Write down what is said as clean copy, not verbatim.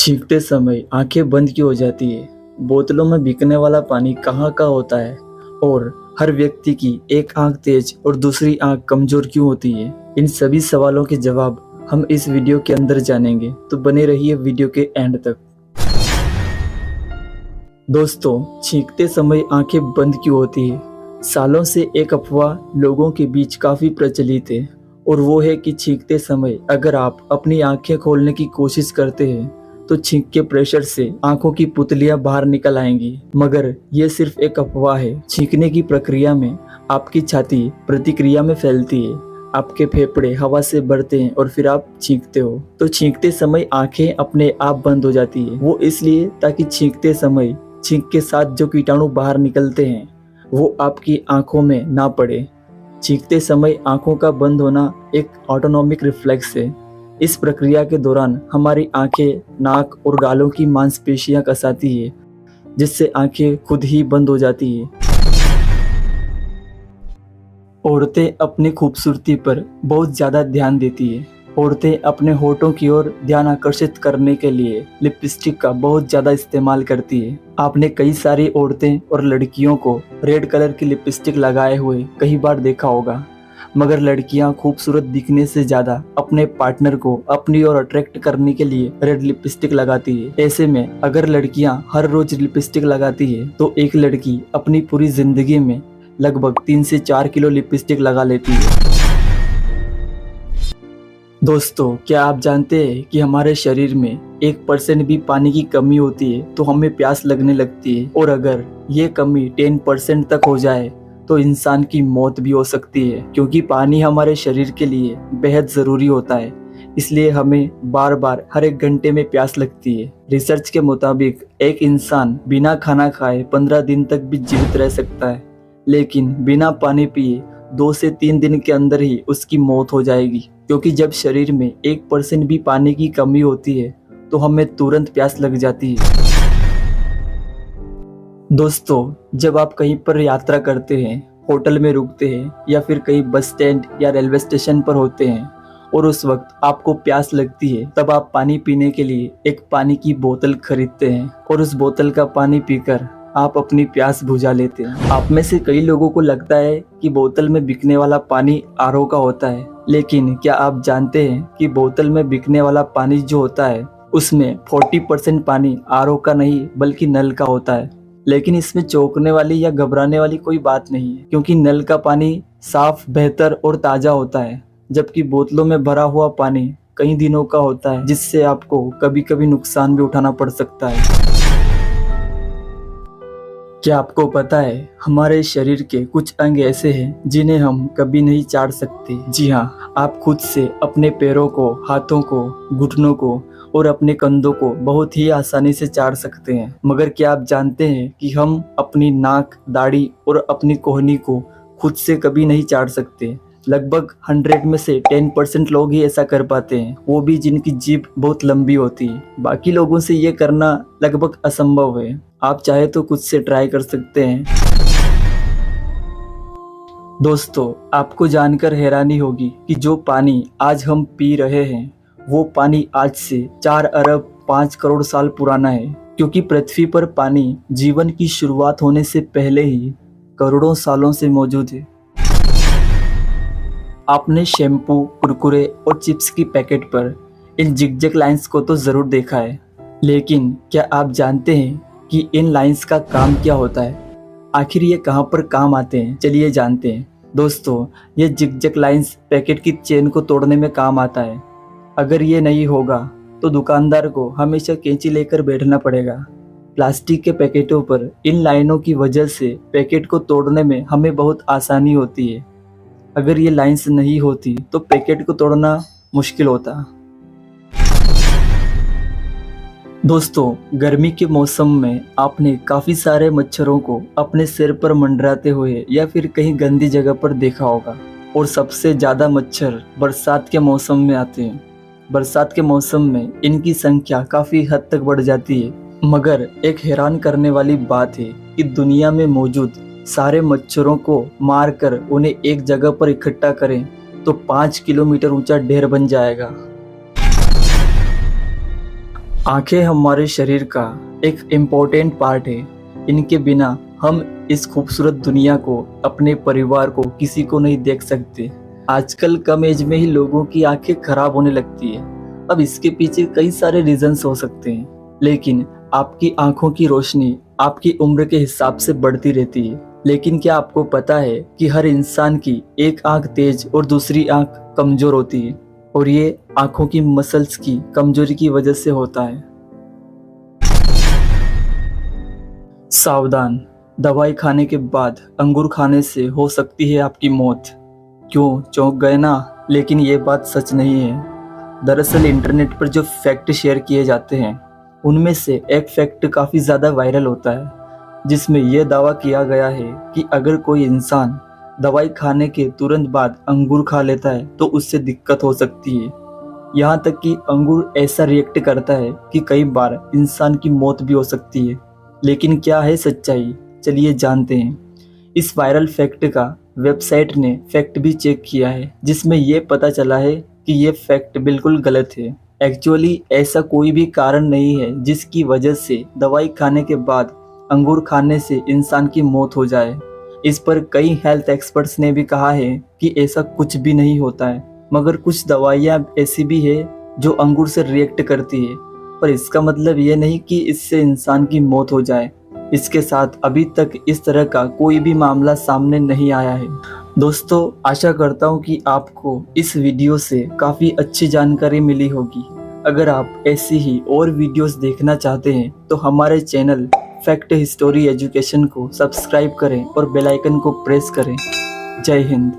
छींकते समय आंखें बंद क्यों हो जाती है? बोतलों में बिकने वाला पानी कहाँ का होता है? और हर व्यक्ति की एक आंख तेज और दूसरी आंख कमजोर क्यों होती है? इन सभी सवालों के जवाब हम इस वीडियो के अंदर जानेंगे, तो बने रहिए वीडियो के एंड तक। दोस्तों, छींकते समय आंखें बंद क्यों होती है? सालों से एक अफवाह लोगों के बीच काफी प्रचलित है, और वो है कि छींकते समय अगर आप अपनी आंखें खोलने की कोशिश करते हैं तो छींक के प्रेशर से आंखों की पुतलियां बाहर निकल आएंगी। मगर ये सिर्फ एक अफवाह है। छींकने की प्रक्रिया में आपकी छाती प्रतिक्रिया में फैलती है, आपके फेफड़े हवा से भरते हैं और फिर आप छींकते हो। तो छींकते समय आंखें अपने आप बंद हो जाती है। वो इसलिए ताकि छींकते समय छींक के साथ जो कीटाणु बाहर निकलते हैं वो आपकी आंखों में ना पड़े। छींकते समय आंखों का बंद होना एक ऑटोनॉमिक रिफ्लेक्स है। इस प्रक्रिया के दौरान हमारी आंखें, नाक और गालों की मांसपेशियां कसाती है, जिससे आंखें खुद ही बंद हो जाती है। औरतें अपनी खूबसूरती पर बहुत ज्यादा ध्यान देती है। औरतें अपने होठों की ओर ध्यान आकर्षित करने के लिए लिपस्टिक का बहुत ज्यादा इस्तेमाल करती है। आपने कई सारी औरतें और लड़कियों को रेड कलर की लिपस्टिक लगाए हुए कई बार देखा होगा। मगर लड़कियां खूबसूरत दिखने से ज्यादा अपने पार्टनर को अपनी ओर अट्रैक्ट करने के लिए रेड लिपस्टिक लगाती है। ऐसे में अगर लड़कियां हर रोज लिपस्टिक लगाती है तो एक लड़की अपनी पूरी जिंदगी में लगभग 3 से 4 किलो लिपस्टिक लगा लेती है। दोस्तों, क्या आप जानते हैं कि हमारे शरीर में 1% भी पानी की कमी होती है तो हमें प्यास लगने लगती है, और अगर ये कमी 10% तक हो जाए तो इंसान की मौत भी हो सकती है, क्योंकि पानी हमारे शरीर के लिए बेहद ज़रूरी होता है। इसलिए हमें बार बार हर एक घंटे में प्यास लगती है। रिसर्च के मुताबिक एक इंसान बिना खाना खाए 15 दिन तक भी जीवित रह सकता है, लेकिन बिना पानी पिए 2 से 3 दिन के अंदर ही उसकी मौत हो जाएगी, क्योंकि जब शरीर में 1% भी पानी की कमी होती है तो हमें तुरंत प्यास लग जाती है। दोस्तों, जब आप कहीं पर यात्रा करते हैं, होटल में रुकते हैं या फिर कहीं बस स्टैंड या रेलवे स्टेशन पर होते हैं और उस वक्त आपको प्यास लगती है, तब आप पानी पीने के लिए एक पानी की बोतल खरीदते हैं और उस बोतल का पानी पीकर आप अपनी प्यास बुझा लेते हैं। आप में से कई लोगों को लगता है कि बोतल में बिकने वाला पानी आरओ का होता है, लेकिन क्या आप जानते हैं कि बोतल में बिकने वाला पानी जो होता है उसमें 40% पानी आरओ का नहीं बल्कि नल का होता है। लेकिन इसमें चौंकने वाली या घबराने वाली कोई बात नहीं है, क्योंकि नल का पानी साफ, बेहतर और ताज़ा होता है, जबकि बोतलों में भरा हुआ पानी कई दिनों का होता है, जिससे आपको कभी कभी नुकसान भी उठाना पड़ सकता है। क्या आपको पता है, हमारे शरीर के कुछ अंग ऐसे हैं जिन्हें हम कभी नहीं चाट सकते। जी हाँ, आप खुद से अपने पैरों को, हाथों को, घुटनों को और अपने कंधों को बहुत ही आसानी से चाट सकते हैं। मगर क्या आप जानते हैं कि हम अपनी नाक, दाढ़ी और अपनी कोहनी को खुद से कभी नहीं चाट सकते? लगभग 100 में से 10% लोग ही ऐसा कर पाते हैं, वो भी जिनकी जीभ बहुत लंबी होती है। बाकी लोगों से ये करना लगभग असंभव है। आप चाहे तो खुद से ट्राई कर सकते हैं। दोस्तों, आपको जानकर हैरानी होगी कि जो पानी आज हम पी रहे हैं वो पानी आज से 4 अरब 5 करोड़ साल पुराना है, क्योंकि पृथ्वी पर पानी जीवन की शुरुआत होने से पहले ही करोड़ों सालों से मौजूद है। आपने शैम्पू, कुरकुरे और चिप्स की पैकेट पर इन जिगजैग लाइंस को तो जरूर देखा है, लेकिन क्या आप जानते हैं कि इन लाइंस का काम क्या होता है? आखिर ये कहाँ पर काम आते हैं? चलिए जानते हैं। दोस्तों, ये जिगजैग लाइंस पैकेट की चेन को तोड़ने में काम आता है। अगर ये नहीं होगा तो दुकानदार को हमेशा कैंची लेकर बैठना पड़ेगा। प्लास्टिक के पैकेटों पर इन लाइनों की वजह से पैकेट को तोड़ने में हमें बहुत आसानी होती है। अगर ये लाइंस नहीं होती तो पैकेट को तोड़ना मुश्किल होता। दोस्तों, गर्मी के मौसम में आपने काफ़ी सारे मच्छरों को अपने सिर पर मंडराते हुए या फिर कहीं गंदी जगह पर देखा होगा, और सबसे ज़्यादा मच्छर बरसात के मौसम में आते हैं। बरसात के मौसम में इनकी संख्या काफ़ी हद तक बढ़ जाती है। मगर एक हैरान करने वाली बात है कि दुनिया में मौजूद सारे मच्छरों को मारकर उन्हें एक जगह पर इकट्ठा करें तो 5 किलोमीटर ऊंचा ढेर बन जाएगा। आंखें हमारे शरीर का एक इम्पोर्टेंट पार्ट है। इनके बिना हम इस खूबसूरत दुनिया को, अपने परिवार को, किसी को नहीं देख सकते। आजकल कम एज में ही लोगों की आंखें खराब होने लगती है। अब इसके पीछे कई सारे रीजंस हो सकते हैं, लेकिन आपकी आंखों की रोशनी आपकी उम्र के हिसाब से बढ़ती रहती है। लेकिन क्या आपको पता है कि हर इंसान की एक आंख तेज और दूसरी आंख कमजोर होती है, और ये आंखों की मसल्स की कमजोरी की वजह से होता है। सावधान, दवाई खाने के बाद अंगूर खाने से हो सकती है आपकी मौत। क्यों चौंक गए ना? लेकिन ये बात सच नहीं है। दरअसल इंटरनेट पर जो फैक्ट शेयर किए जाते हैं उनमें से एक फैक्ट काफ़ी ज़्यादा वायरल होता है, जिसमें यह दावा किया गया है कि अगर कोई इंसान दवाई खाने के तुरंत बाद अंगूर खा लेता है तो उससे दिक्कत हो सकती है। यहाँ तक कि अंगूर ऐसा रिएक्ट करता है कि कई बार इंसान की मौत भी हो सकती है। लेकिन क्या है सच्चाई? चलिए जानते हैं। इस वायरल फैक्ट का वेबसाइट ने फैक्ट भी चेक किया है, जिसमें यह पता चला है कि ये फैक्ट बिल्कुल गलत है। एक्चुअली ऐसा कोई भी कारण नहीं है जिसकी वजह से दवाई खाने के बाद अंगूर खाने से इंसान की मौत हो जाए। इस पर कई हेल्थ एक्सपर्ट्स ने भी कहा है कि ऐसा कुछ भी नहीं होता है, मगर कुछ दवाइयाँ ऐसी भी है जो अंगूर से रिएक्ट करती है, पर इसका मतलब ये नहीं कि इससे इंसान की मौत हो जाए। इसके साथ अभी तक इस तरह का कोई भी मामला सामने नहीं आया है। दोस्तों, आशा करता हूँ कि आपको इस वीडियो से काफ़ी अच्छी जानकारी मिली होगी। अगर आप ऐसी ही और वीडियोस देखना चाहते हैं तो हमारे चैनल फैक्ट हिस्टोरी एजुकेशन को सब्सक्राइब करें और बेल आइकन को प्रेस करें। जय हिंद।